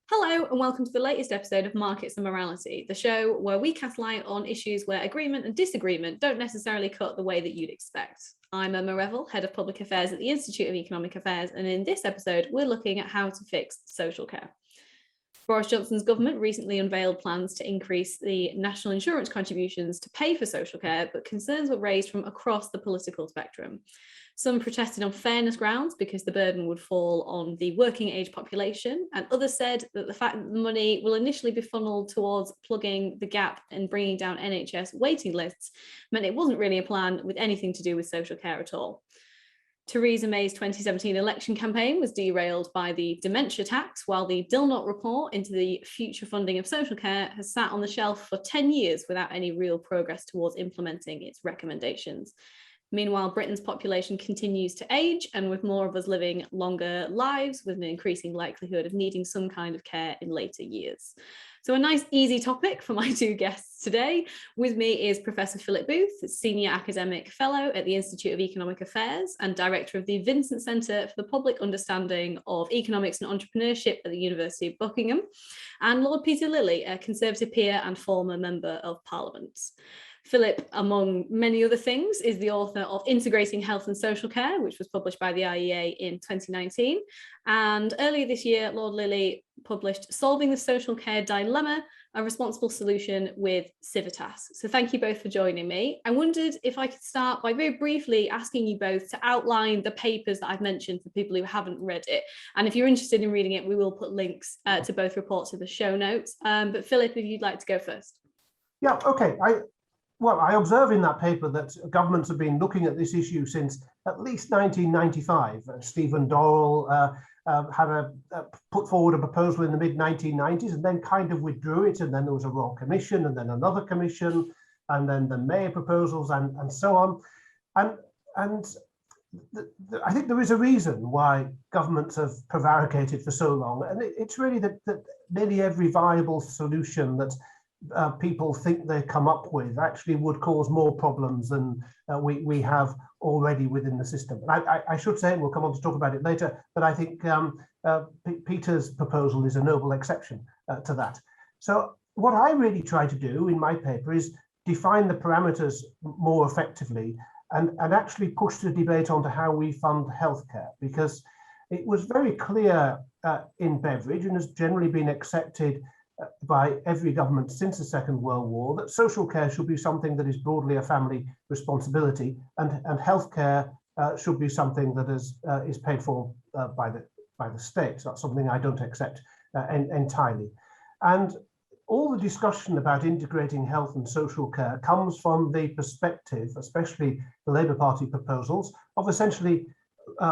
Hello and welcome to the latest episode of Markets and Morality, the show where we cast light on issues where agreement and disagreement don't necessarily cut the way that you'd expect. I'm Emma Revel, Head of Public Affairs at the Institute of Economic Affairs, and in this episode we're looking at how to fix social care. Boris Johnson's government recently unveiled plans to increase the national insurance contributions to pay for social care, but concerns were raised from across the political spectrum. Some protested on fairness grounds because the burden would fall on the working age population, and others said that the fact that the money will initially be funneled towards plugging the gap and bringing down NHS waiting lists meant it wasn't really a plan with anything to do with social care at all. Theresa May's 2017 election campaign was derailed by the dementia tax, while the Dilnot Report into the future funding of social care has sat on the shelf for 10 years without any real progress towards implementing its recommendations. Meanwhile, Britain's population continues to age, and with more of us living longer lives with an increasing likelihood of needing some kind of care in later years. So a nice easy topic for my two guests today. With me is Professor Philip Booth, Senior Academic Fellow at the Institute of Economic Affairs and Director of the Vincent Centre for the Public Understanding of Economics and Entrepreneurship at the University of Buckingham, and Lord Peter Lilly, a Conservative peer and former Member of Parliament. Philip, among many other things, is the author of Integrating Health and Social Care, which was published by the IEA in 2019. And earlier this year, Lord Lilly published Solving the Social Care Dilemma, a Responsible Solution with Civitas. So thank you both for joining me. I wondered if I could start by very briefly asking you both to outline the papers that I've mentioned for people who haven't read it. And if you're interested in reading it, we will put links to both reports in the show notes. But Philip, if you'd like to go first. Yeah, okay. I observe in that paper that governments have been looking at this issue since at least 1995. Stephen Dorrell had put forward a proposal in the mid-1990s and then kind of withdrew it, and then there was a Royal Commission and then another commission and then the May proposals and so on. And I think there is a reason why governments have prevaricated for so long, and it's really that nearly every viable solution that people think they come up with actually would cause more problems than we have already within the system. I should say, and we'll come on to talk about it later, that I think Peter's proposal is a noble exception to that. So what I really try to do in my paper is define the parameters more effectively and actually push the debate onto how we fund healthcare, because it was very clear in Beveridge and has generally been accepted by every government since the Second World War that social care should be something that is broadly a family responsibility, and healthcare should be something that is paid for by the state. So that's something I don't accept entirely. And all the discussion about integrating health and social care comes from the perspective, especially the Labour Party proposals, of essentially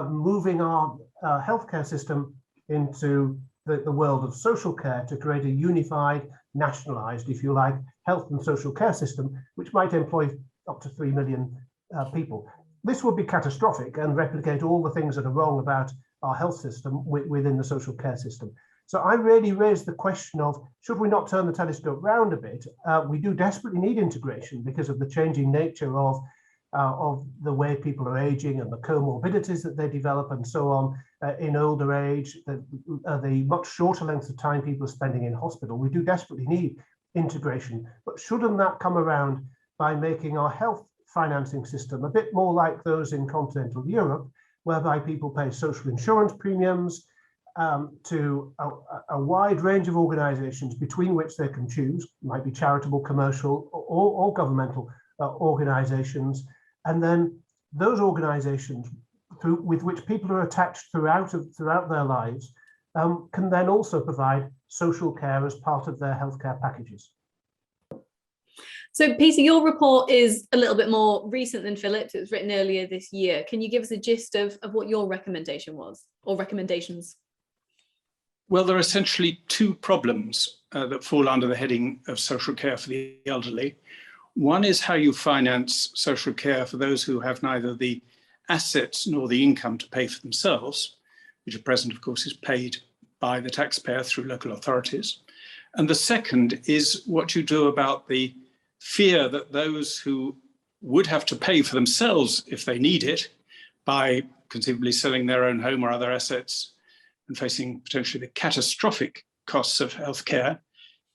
moving our healthcare system into the world of social care to create a unified, nationalised, if you like, health and social care system, which might employ up to 3 million people. This would be catastrophic and replicate all the things that are wrong about our health system within the social care system. So I really raised the question of, should we not turn the telescope round a bit? We do desperately need integration because of the changing nature of the way people are aging and the comorbidities that they develop and so on in older age, the much shorter length of time people are spending in hospital. We do desperately need integration, but shouldn't that come around by making our health financing system a bit more like those in continental Europe, whereby people pay social insurance premiums to a wide range of organizations between which they can choose, it might be charitable, commercial, or governmental organizations. And then those organizations with which people are attached throughout their lives can then also provide social care as part of their healthcare packages. So Peter, your report is a little bit more recent than Philip's. It was written earlier this year. Can you give us a gist of what your recommendation was, or recommendations? Well, there are essentially two problems that fall under the heading of social care for the elderly. One is how you finance social care for those who have neither the assets nor the income to pay for themselves, which at present, of course, is paid by the taxpayer through local authorities. And the second is what you do about the fear that those who would have to pay for themselves if they need it by conceivably selling their own home or other assets and facing potentially the catastrophic costs of healthcare,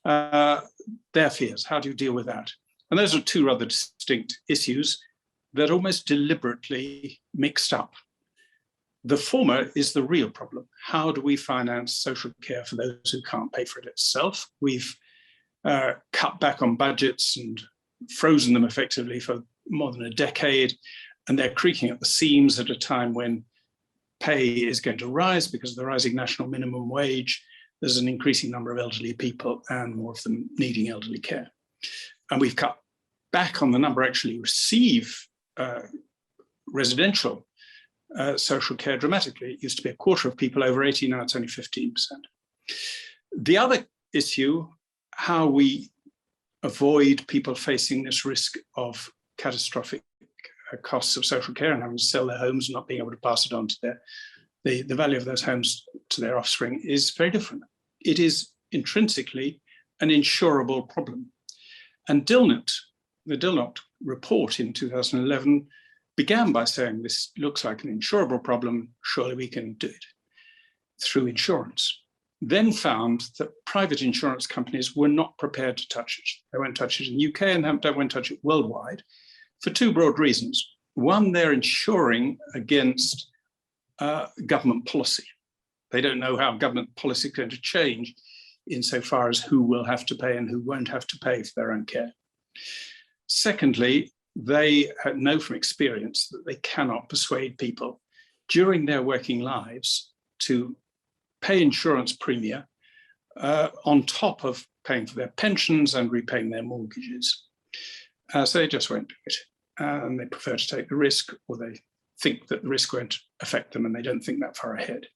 their fears. How do you deal with that? And those are two rather distinct issues that are almost deliberately mixed up. The former is the real problem. How do we finance social care for those who can't pay for it itself? We've cut back on budgets and frozen them effectively for more than a decade, and they're creaking at the seams at a time when pay is going to rise because of the rising national minimum wage. There's an increasing number of elderly people and more of them needing elderly care. And we've cut back on the number actually receive residential social care dramatically. It used to be a quarter of people over 80, now it's only 15%. The other issue, how we avoid people facing this risk of catastrophic costs of social care and having to sell their homes and not being able to pass it on to the value of those homes to their offspring, is very different. It is intrinsically an insurable problem. And Dilnot, the Dilnot Report in 2011 began by saying this looks like an insurable problem, surely we can do it through insurance. Then found that private insurance companies were not prepared to touch it. They won't touch it in the UK and they won't touch it worldwide for two broad reasons. One, they're insuring against government policy. They don't know how government policy is going to change insofar as who will have to pay and who won't have to pay for their own care. Secondly, they know from experience that they cannot persuade people during their working lives to pay insurance premia on top of paying for their pensions and repaying their mortgages. So they just won't do it. And they prefer to take the risk, or they think that the risk won't affect them and they don't think that far ahead.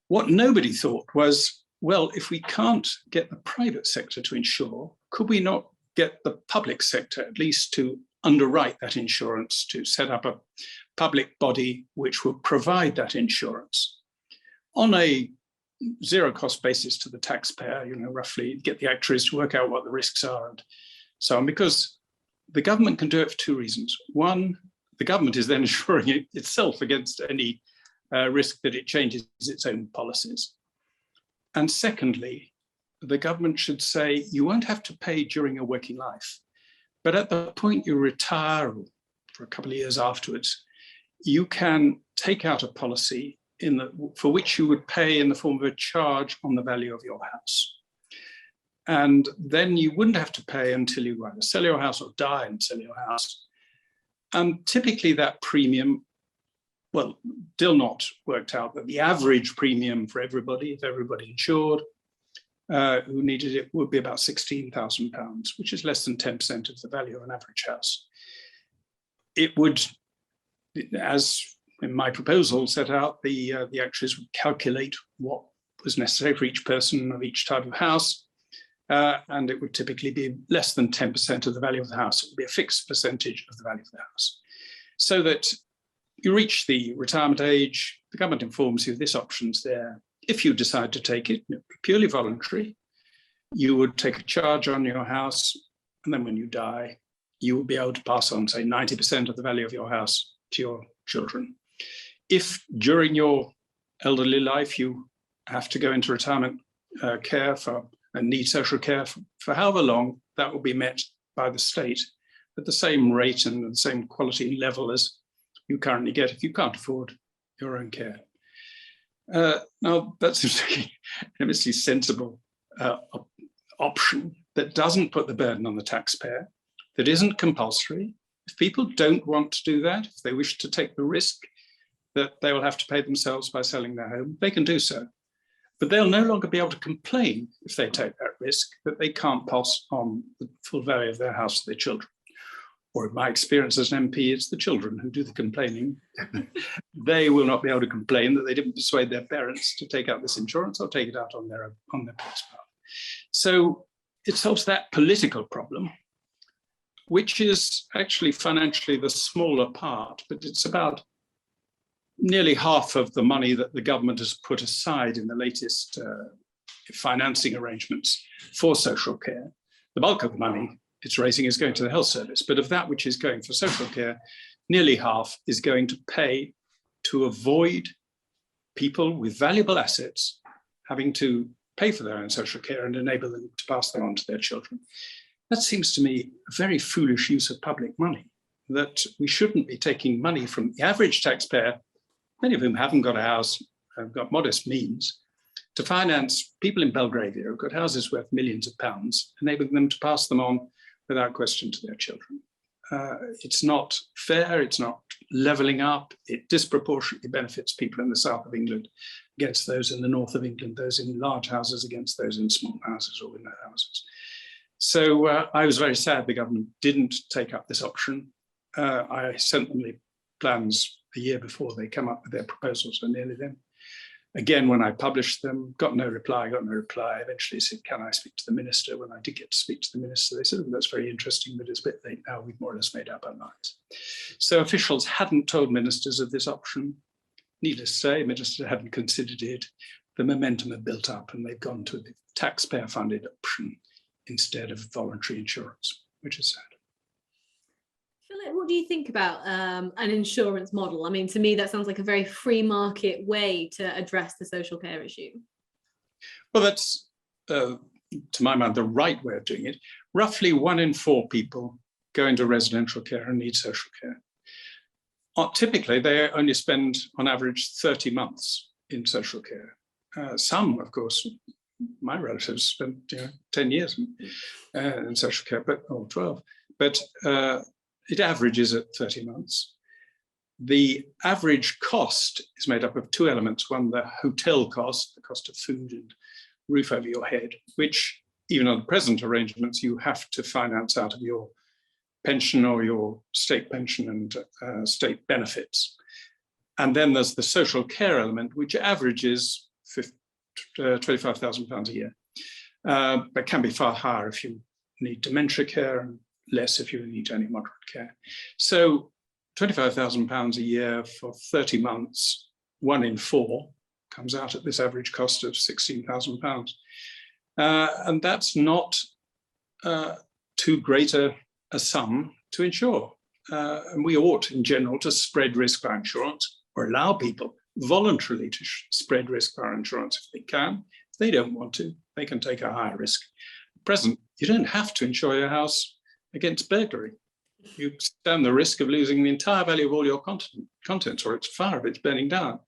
What nobody thought was, well, if we can't get the private sector to insure, could we not get the public sector at least to underwrite that insurance, to set up a public body which will provide that insurance on a zero-cost basis to the taxpayer, roughly get the actuaries to work out what the risks are and so on, because the government can do it for two reasons. One, the government is then insuring itself against any risk that it changes its own policies. And secondly, the government should say, you won't have to pay during your working life, but at the point you retire, or for a couple of years afterwards, you can take out a policy for which you would pay in the form of a charge on the value of your house. And then you wouldn't have to pay until you either sell your house or die and sell your house. And typically that premium, well, Dilnot worked out that the average premium for everybody, if everybody insured, who needed it, would be about £16,000, which is less than 10% of the value of an average house. It would, as in my proposal set out, the actuaries would calculate what was necessary for each person of each type of house, and it would typically be less than 10% of the value of the house. It would be a fixed percentage of the value of the house. So that you reach the retirement age, the government informs you this option's there. If you decide to take it, purely voluntary, you would take a charge on your house, and then when you die, you will be able to pass on, say, 90% of the value of your house to your children. If during your elderly life you have to go into retirement care and need social care for however long, that will be met by the state at the same rate and the same quality level as you currently get if you can't afford your own care. Now, that seems to be an immensely sensible option that doesn't put the burden on the taxpayer, that isn't compulsory. If people don't want to do that, if they wish to take the risk that they will have to pay themselves by selling their home, they can do so. But they'll no longer be able to complain if they take that risk that they can't pass on the full value of their house to their children. Or in my experience as an MP, it's the children who do the complaining. They will not be able to complain that they didn't persuade their parents to take out this insurance or take it out on their parents' part. So it solves that political problem, which is actually financially the smaller part, but it's about nearly half of the money that the government has put aside in the latest financing arrangements for social care. The bulk of the money it's raising is going to the health service, but of that which is going for social care, nearly half is going to pay to avoid people with valuable assets having to pay for their own social care and enable them to pass them on to their children. That seems to me a very foolish use of public money, that we shouldn't be taking money from the average taxpayer, many of whom haven't got a house, have got modest means, to finance people in Belgravia who've got houses worth millions of pounds, enabling them to pass them on without question to their children. It's not fair, it's not levelling up, it disproportionately benefits people in the south of England against those in the north of England, those in large houses against those in small houses or in no houses. So I was very sad the government didn't take up this option. I sent them the plans a year before they come up with their proposals, or nearly then. Again, when I published them, got no reply. I eventually said, can I speak to the minister? When I did get to speak to the minister, they said, oh, that's very interesting, but it's a bit late now. We've more or less made up our minds. So officials hadn't told ministers of this option. Needless to say, ministers hadn't considered it. The momentum had built up and they've gone to the taxpayer-funded option instead of voluntary insurance, which is sad. Philip, what do you think about an insurance model? I mean, to me, that sounds like a very free market way to address the social care issue. Well, that's, to my mind, the right way of doing it. Roughly 1 in 4 people go into residential care and need social care. Typically, they only spend, on average, 30 months in social care. Some, of course, my relatives spent 10 years in social care, or 12. But it averages at 30 months. The average cost is made up of 2 elements. One, the hotel cost, the cost of food and roof over your head, which even on the present arrangements, you have to finance out of your pension or your state pension and state benefits. And then there's the social care element, which averages £25,000 a year, but can be far higher if you need dementia care and less if you need only moderate care. So £25,000 a year for 30 months, 1 in 4 comes out at this average cost of £16,000. And that's not too great a sum to insure. And we ought in general to spread risk by insurance, or allow people voluntarily to spread risk by insurance if they can. If they don't want to, they can take a higher risk. At present, you don't have to insure your house against burglary. You stand the risk of losing the entire value of all your contents, or it's fire if it's burning down.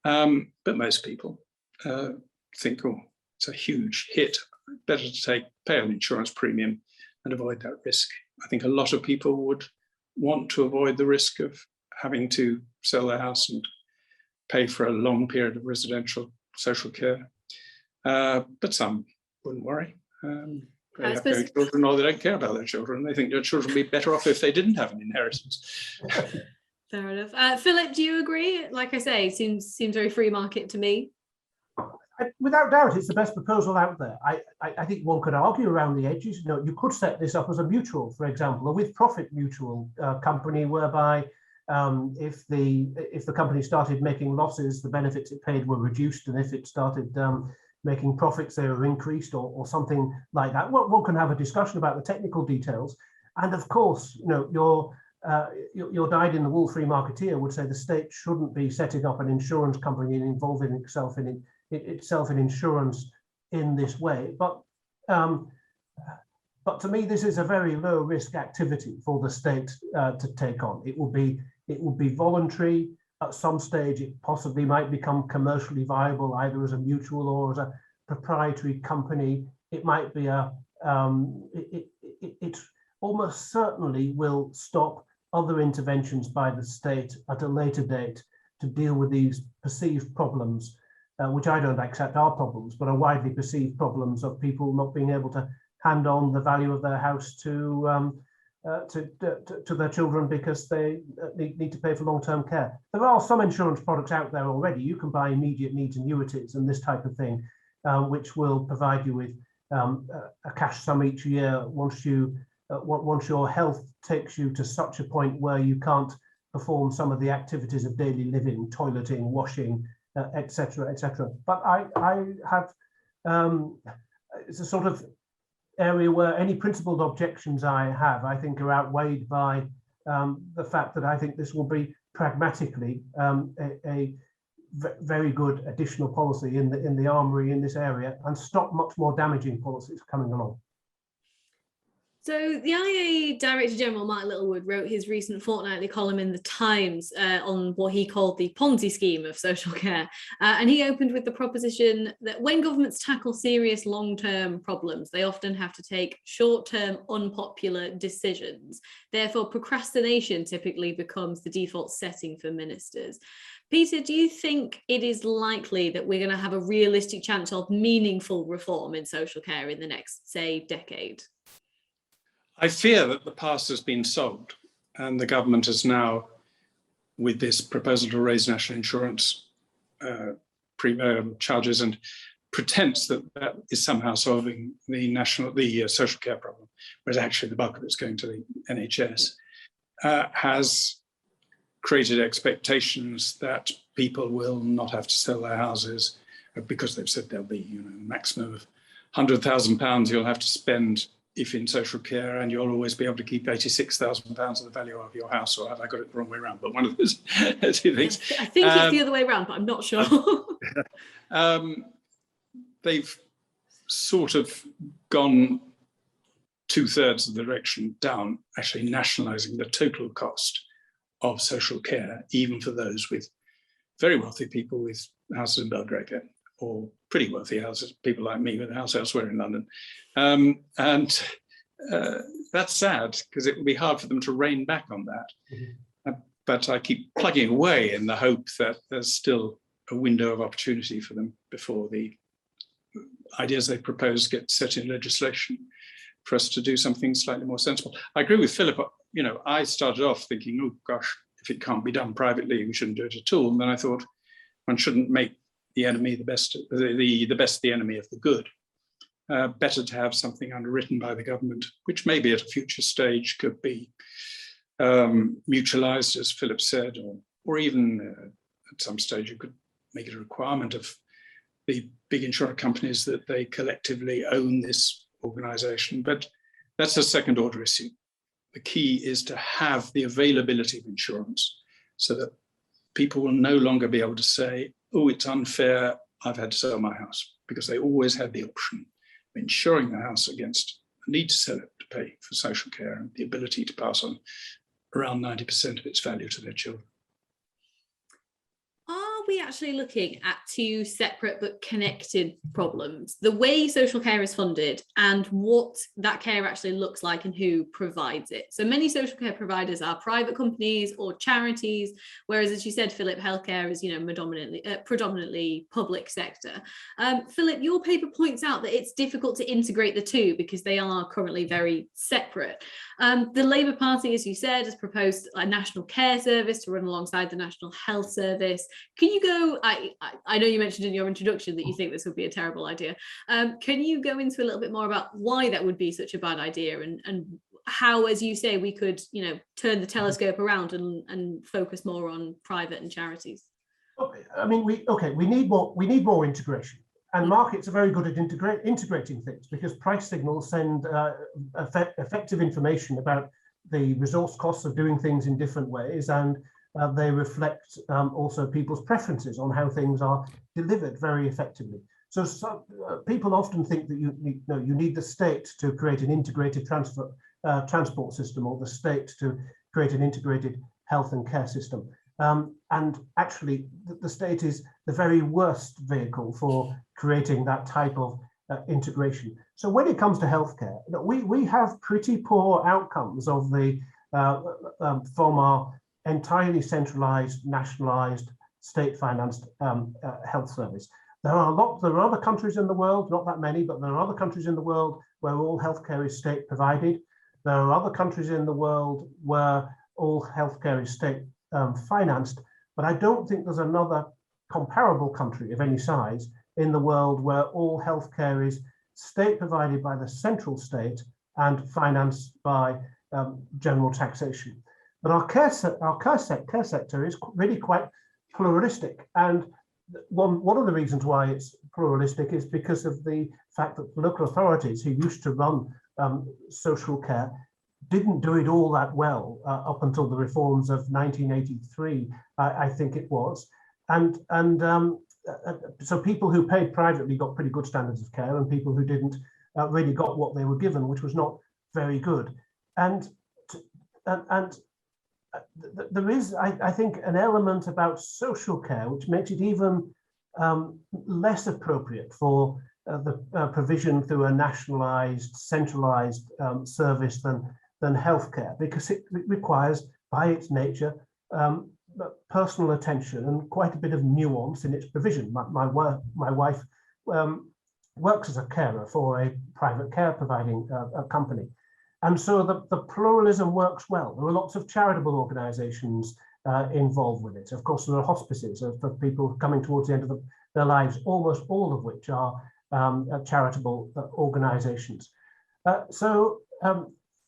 But most people think, oh, it's a huge hit. Better to pay an insurance premium and avoid that risk. I think a lot of people would want to avoid the risk of having to sell their house and pay for a long period of residential social care. But some wouldn't worry. They have no children, or they don't care about their children. They think their children would be better off if they didn't have an inheritance. Fair enough. Philip, do you agree? Like I say, seems very free market to me. Without doubt, it's the best proposal out there. I think one could argue around the edges. You could set this up as a mutual, for example, a with-profit mutual company, whereby if the company started making losses, the benefits it paid were reduced, and if it started making profits, they were increased, or something like that. One can have a discussion about the technical details, and of course, your dyed-in-the-wool free marketeer would say the state shouldn't be setting up an insurance company and involving itself in insurance in this way. But to me, this is a very low risk activity for the state to take on. It will be voluntary. At some stage, it possibly might become commercially viable, either as a mutual or as a proprietary company. It might be it almost certainly will stop other interventions by the state at a later date to deal with these perceived problems, which I don't accept are problems, but are widely perceived problems of people not being able to hand on the value of their house to their children because they need to pay for long-term care. There are some insurance products out there already. You can buy immediate needs annuities and this type of thing, which will provide you with a cash sum each year once your health takes you to such a point where you can't perform some of the activities of daily living, toileting, washing, etc., etc. But I have it's a sort of area where any principled objections I have, I think, are outweighed by the fact that I think this will be pragmatically very good additional policy in the armoury in this area and stop much more damaging policies coming along. So the IA Director General, Mark Littlewood, wrote his recent fortnightly column in The Times on what he called the Ponzi scheme of social care. And he opened with the proposition that when governments tackle serious long-term problems, they often have to take short-term unpopular decisions. Therefore, procrastination typically becomes the default setting for ministers. Peter, do you think it is likely that we're going to have a realistic chance of meaningful reform in social care in the next, say, decade? I fear that the past has been sold, and the government is now, with this proposal to raise national insurance charges and pretense that that is somehow solving the social care problem, whereas actually the bulk of it's going to the NHS, has created expectations that people will not have to sell their houses because they've said there'll be, a maximum of £100,000 you'll have to spend if in social care, and you'll always be able to keep £86,000 of the value of your house, or have I got it the wrong way around? But one of those two things. I think it's the other way around, but I'm not sure. They've sort of gone 2/3 of the direction down, actually nationalising the total cost of social care, even for those with very wealthy people with houses in Belgrade, or pretty wealthy houses, people like me with a house elsewhere in London. That's sad, because it would be hard for them to rein back on that. Mm-hmm. But I keep plugging away in the hope that there's still a window of opportunity for them before the ideas they propose get set in legislation for us to do something slightly more sensible. I agree with Philip. I started off thinking, oh gosh, if it can't be done privately, we shouldn't do it at all. And then I thought, one shouldn't make the enemy the best the enemy of the good. Better to have something underwritten by the government, which maybe at a future stage could be mutualised, as Philip said, or even at some stage you could make it a requirement of the big insurance companies that they collectively own this organisation. But that's a second order issue. The key is to have the availability of insurance so that people will no longer be able to say, oh, it's unfair, I've had to sell my house, because they always had the option of insuring the house against the need to sell it to pay for social care and the ability to pass on around 90% of its value to their children. Are we actually looking at two separate but connected problems? The way social care is funded and what that care actually looks like and who provides it. So many social care providers are private companies or charities, whereas, as you said, Philip, healthcare is predominantly public sector. Philip, your paper points out that it's difficult to integrate the two because they are currently very separate. The Labour Party, as you said, has proposed a national care service to run alongside the National Health Service. Can you go, I know you mentioned in your introduction that you think this would be a terrible idea. Can you go into a little bit more about why that would be such a bad idea and how, as you say, we could, turn the telescope around and focus more on private and charities? I mean, we need more integration. And markets are very good at integrating things, because price signals send effective information about the resource costs of doing things in different ways, and they reflect also people's preferences on how things are delivered very effectively. So people often think that you need the state to create an integrated transport system, or the state to create an integrated health and care system. And actually, the state is the very worst vehicle for creating that type of integration. So when it comes to healthcare, we have pretty poor outcomes of the from our entirely centralised, nationalised, state-financed health service. There are other countries in the world, not that many, but there are other countries in the world where all healthcare is state-provided. There are other countries in the world where all healthcare is state financed, but I don't think there's another comparable country of any size in the world where all healthcare is state provided by the central state and financed by general taxation. But our care sector is really quite pluralistic, and one of the reasons why it's pluralistic is because of the fact that local authorities who used to run social care didn't do it all that well up until the reforms of 1983, I think it was. So people who paid privately got pretty good standards of care, and people who didn't really got what they were given, which was not very good. And there is, I think, an element about social care which makes it even less appropriate for the provision through a nationalised, centralised service than healthcare, because it requires, by its nature, personal attention and quite a bit of nuance in its provision. My wife works as a carer for a private care providing company. And so the pluralism works well. There are lots of charitable organisations involved with it. Of course, there are hospices for people coming towards the end of their lives, almost all of which are charitable organisations.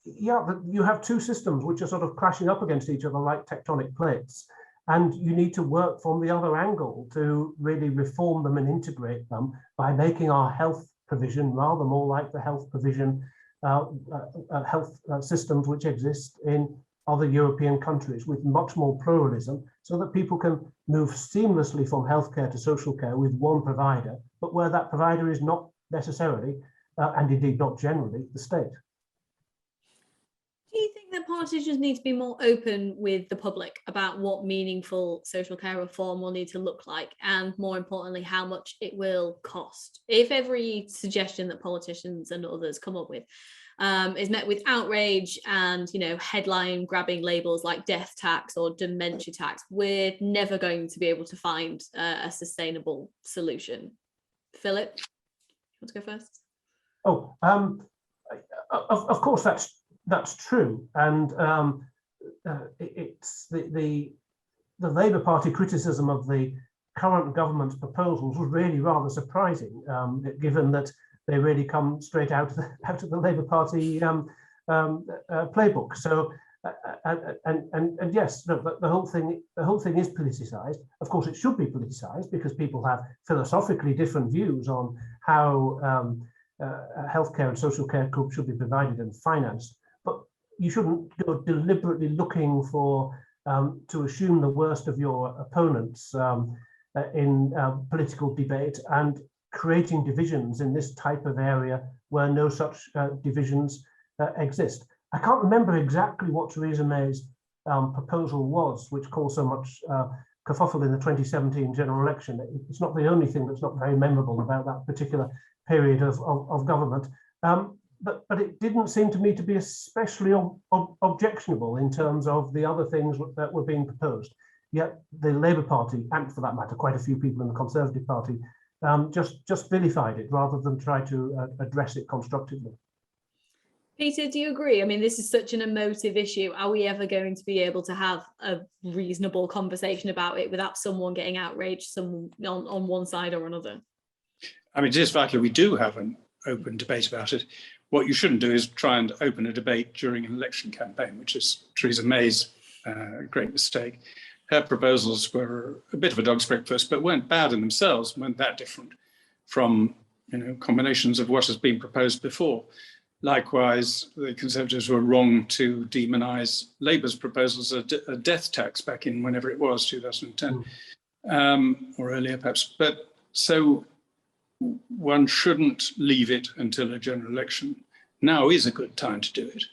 Yeah, you have two systems which are sort of crashing up against each other like tectonic plates, and you need to work from the other angle to really reform them and integrate them by making our health provision rather more like the health provision health systems which exist in other European countries, with much more pluralism, so that people can move seamlessly from healthcare to social care with one provider, but where that provider is not necessarily, and indeed not generally, the state. Do you think that politicians need to be more open with the public about what meaningful social care reform will need to look like, and more importantly, how much it will cost? If every suggestion that politicians and others come up with is met with outrage and, headline grabbing labels like death tax or dementia tax, we're never going to be able to find a sustainable solution. Philip, you want to go first? Oh, of course, that's true, and it's the Labour Party criticism of the current government's proposals was really rather surprising, given that they really come straight out of the Labour Party playbook. So, and yes, the whole thing is politicised. Of course, it should be politicised because people have philosophically different views on how healthcare and social care should be provided and financed. But you shouldn't go deliberately looking for to assume the worst of your opponents in political debate and creating divisions in this type of area where no such divisions exist. I can't remember exactly what Theresa May's proposal was, which caused so much kerfuffle in the 2017 general election. It's not the only thing that's not very memorable about that particular period of government. But it didn't seem to me to be especially objectionable in terms of the other things that were being proposed. Yet the Labour Party, and for that matter, quite a few people in the Conservative Party, just vilified it rather than try to address it constructively. Peter, do you agree? I mean, this is such an emotive issue. Are we ever going to be able to have a reasonable conversation about it without someone getting outraged on one side or another? I mean, it is vital we do have an open debate about it. What you shouldn't do is try and open a debate during an election campaign, which is Theresa May's great mistake. Her proposals were a bit of a dog's breakfast, but weren't bad in themselves, weren't that different from combinations of what has been proposed before. Likewise, the Conservatives were wrong to demonise Labour's proposals, a death tax back in whenever it was, 2010, or earlier perhaps. But so one shouldn't leave it until a general election. Now is a good time to do it.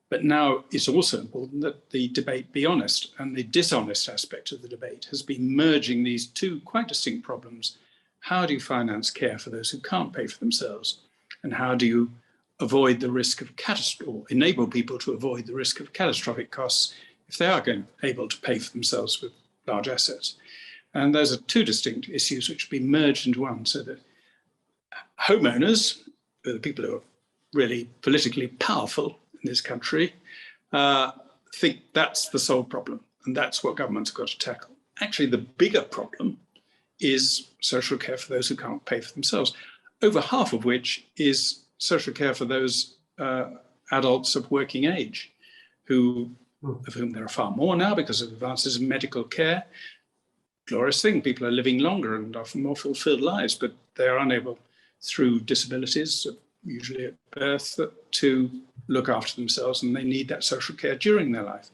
But now it's also important that the debate be honest, and the dishonest aspect of the debate has been merging these two quite distinct problems. How do you finance care for those who can't pay for themselves? And how do you avoid the risk of or enable people to avoid the risk of catastrophic costs if they are able to pay for themselves with large assets? And those are two distinct issues which have been merged into one, so that homeowners, the people who are really politically powerful in this country, think that's the sole problem, and that's what government's got to tackle. Actually, the bigger problem is social care for those who can't pay for themselves, over half of which is social care for those adults of working age, of whom there are far more now because of advances in medical care. Glorious thing, people are living longer and often more fulfilled lives, but they are unable, through disabilities, usually at birth, to look after themselves, and they need that social care during their life.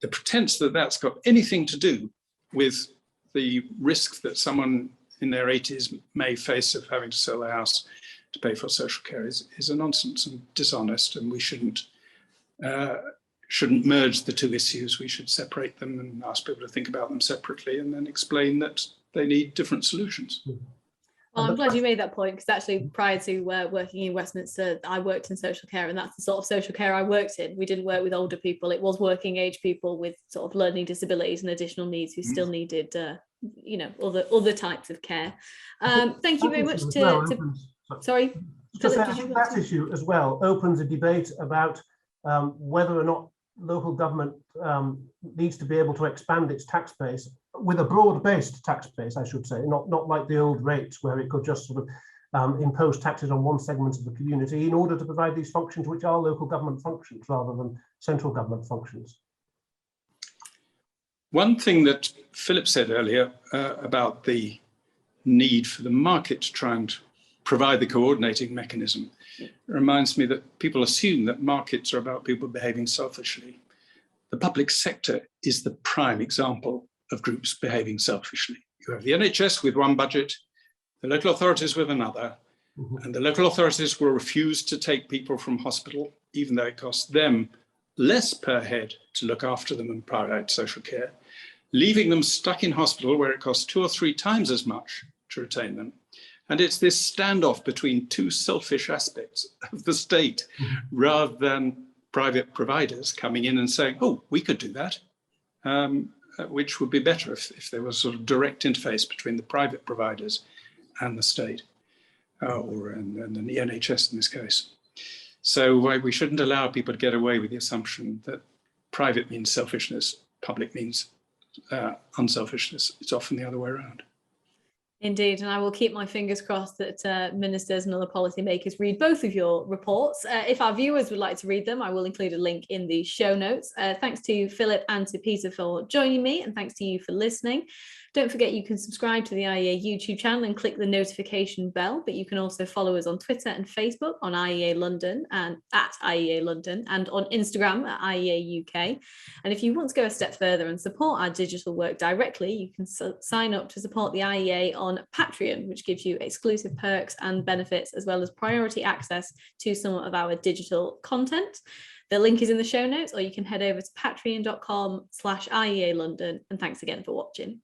The pretense that that's got anything to do with the risk that someone in their 80s may face of having to sell their house to pay for social care is a nonsense and dishonest, and we shouldn't merge the two issues. We should separate them and ask people to think about them separately, and then explain that they need different solutions. Well, I'm glad you made that point, because actually prior to working in Westminster, I worked in social care, and that's the sort of social care I worked in. We didn't work with older people. It was working age people with sort of learning disabilities and additional needs who still needed, other types of care. Thank you very much sorry. Philip, I think that issue as well opens a debate about whether or not local government needs to be able to expand its tax base with a broad-based tax base, I should say, not like the old rates where it could just sort of impose taxes on one segment of the community in order to provide these functions which are local government functions rather than central government functions. One thing that Philip said earlier about the need for the market to try and provide the coordinating mechanism reminds me that people assume that markets are about people behaving selfishly. The public sector is the prime example of groups behaving selfishly. You have the NHS with one budget, the local authorities with another, and the local authorities will refuse to take people from hospital, even though it costs them less per head to look after them and provide social care, leaving them stuck in hospital where it costs 2 or 3 times as much to retain them. And it's this standoff between two selfish aspects of the state, rather than private providers coming in and saying, oh, we could do that, which would be better if there was sort of direct interface between the private providers and the state, and the NHS in this case. So we shouldn't allow people to get away with the assumption that private means selfishness, public means unselfishness. It's often the other way around. Indeed, and I will keep my fingers crossed that ministers and other policymakers read both of your reports. If our viewers would like to read them, I will include a link in the show notes. Thanks to Philip and to Peter for joining me, and thanks to you for listening. Don't forget you can subscribe to the IEA YouTube channel and click the notification bell, but you can also follow us on Twitter and Facebook on IEA London and at IEA London, and on Instagram at IEA UK. And if you want to go a step further and support our digital work directly, you can sign up to support the IEA on Patreon, which gives you exclusive perks and benefits, as well as priority access to some of our digital content. The link is in the show notes, or you can head over to patreon.com/IEA London. And thanks again for watching.